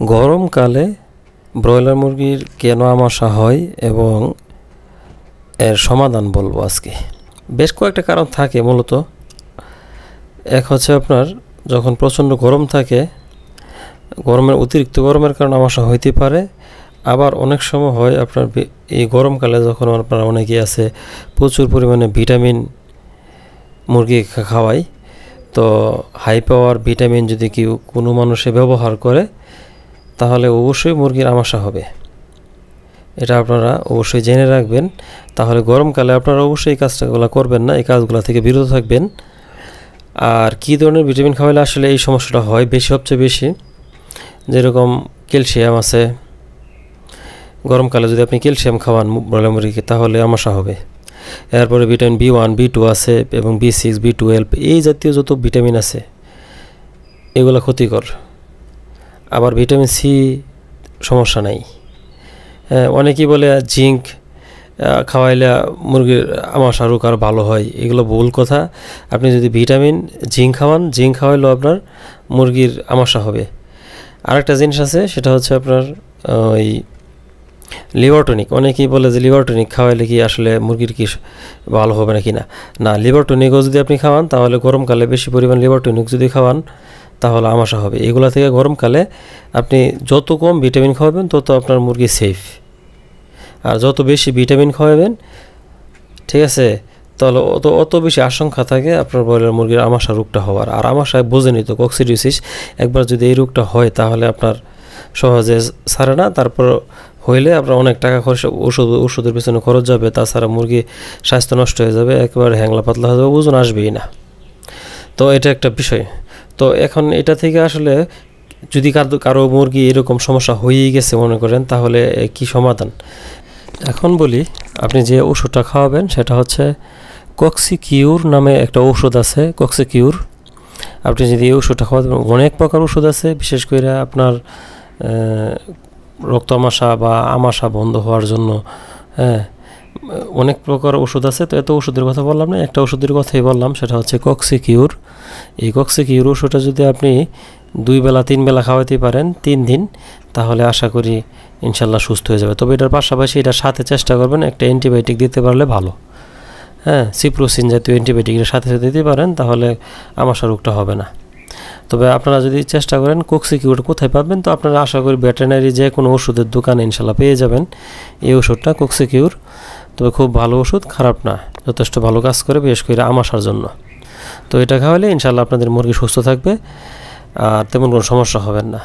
গরমকালে ব্রয়লার মুরগির কেন আমাশা হয় এবং এর সমাধান বলবো আজকে। বেশ কয়েকটা কারণ থাকে মূলত। এক হচ্ছে আপনার যখন প্রচণ্ড গরম থাকে, অতিরিক্ত গরমের কারণে আমাশা হইতে পারে। আবার অনেক সময় হয় আপনার এই গরমকালে যখন আপনার অনেকেই আছে প্রচুর পরিমাণে ভিটামিন মুরগি খাওয়ায়, তো হাই পাওয়ার ভিটামিন যদি কোনো মানুষে ব্যবহার করে তাহলে অবশ্যই মুরগির আমাশা হবে। এটা আপনারা অবশ্যই জেনে রাখবেন। তাহলে গরমকালে আপনারা অবশ্যই এই কাজগুলো করবেন না, এই কাজগুলো থেকে বিরত থাকবেন। আর কী ধরনের ভিটামিন খাওয়ালে আসলে এই সমস্যাটা হয় সবচেয়ে বেশি, যেরকম ক্যালসিয়াম আছে। গরমকালে যদি আপনি ক্যালসিয়াম খাওয়ান ব্রয়লার মুরগিকে তাহলে আমাশা হবে। এরপরে ভিটামিন B1, B2 আছে এবং B6, B12 এই জাতীয় যত ভিটামিন আছে এগুলো ক্ষতিকর। আবার ভিটামিন সি সমস্যা নাই। অনেকেই বলে জিঙ্ক খাওয়াইলে মুরগির আমাশা রোগ আরও ভালো হয়, এগুলো ভুল কথা। আপনি যদি ভিটামিন জিঙ্ক খাওয়ান, জিঙ্ক খাওয়াইলেও আপনার মুরগির আমাশা হবে। আরেকটা জিনিস আছে, সেটা হচ্ছে আপনার ওই লিভার টনিক। অনেকেই বলে যে লিভার টনিক খাওয়াইলে কি আসলে মুরগির কি ভালো হবে নাকি না, লিভার টনিকও যদি আপনি খাওয়ান তাহলে গরমকালে বেশি পরিমাণ লিভার টনিক যদি খাওয়ান তাহলে আমাশা হবে। এগুলা থেকে গরমকালে আপনি যত কম ভিটামিন খাওয়াবেন তত আপনার মুরগি সেফ। আর যত বেশি ভিটামিন খাওয়াবেন, ঠিক আছে, তাহলে অত বেশি আশঙ্কা থাকে আপনার ব্রয়লার মুরগির আমাশা রোগটা হওয়ার। আর আমাশায় বোঝেনি তো কক্সিডিওসিস, একবার যদি এই রোগটা হয় তাহলে আপনার সহজে ছাড়ে না। তারপর হইলে আপনার অনেক টাকা খরচ, ওষুধের পেছনে খরচ যাবে। তাছাড়া মুরগি স্বাস্থ্য নষ্ট হয়ে যাবে, একেবারে হ্যাংলা পাতলা হয়ে যাবে, ওজন আসবেই না। তো এটা একটা বিষয়। তো এখন এটা থেকে আসলে যদি কারো মুরগি এরকম সমস্যা হয়েই গেছে মনে করেন, তাহলে কি সমাধান? এখন বলি, আপনি যে ওষুধটা খাওয়াবেন সেটা হচ্ছে কক্সিকিউর নামে একটা ওষুধ আছে, কক্সিকিউর। আপনি যদি এই ওষুধটা খাওয়াতে, অনেক প্রকার ওষুধ আছে, বিশেষ করে আপনার রক্ত আমাশা বা আমাশা বন্ধ হওয়ার জন্য, অনেক প্রকার ওষুধ আছে। তো এত ওষুধের কথা বললাম না, একটা ওষুধের কথাই বললাম, সেটা হচ্ছে কক্সিকিউর। এই কক্সিকিউর ওষুধটা যদি আপনি 2 বেলা 3 বেলা খাওয়াতে পারেন 3 দিন, তাহলে আশা করি ইনশাল্লাহ সুস্থ হয়ে যাবে। তবে এটার পাশাপাশি এটার সাথে চেষ্টা করবেন একটা অ্যান্টিবায়োটিক দিতে পারলে ভালো। সিপ্রোসিন জাতীয় অ্যান্টিবায়োটিকের সাথে দিতে পারেন, তাহলে আমাশা রোগটা হবে না। তবে আপনারা যদি চেষ্টা করেন, কক্সিকিউর কোথায় পাবেন? তো আপনারা আশা করি ভেটেরিনারি যে কোনো ওষুধের দোকানে ইনশাল্লাহ পেয়ে যাবেন এই ওষুধটা, কক্সিকিউর। তবে খুব ভালো ওষুধ, খারাপ না, যথেষ্ট ভালো কাজ করে, বিশেষ করে আমাশার জন্য। তো এটা খাওয়ালে ইনশাল্লাহ আপনাদের মুরগি সুস্থ থাকবে আর তেমন কোনো সমস্যা হবে না।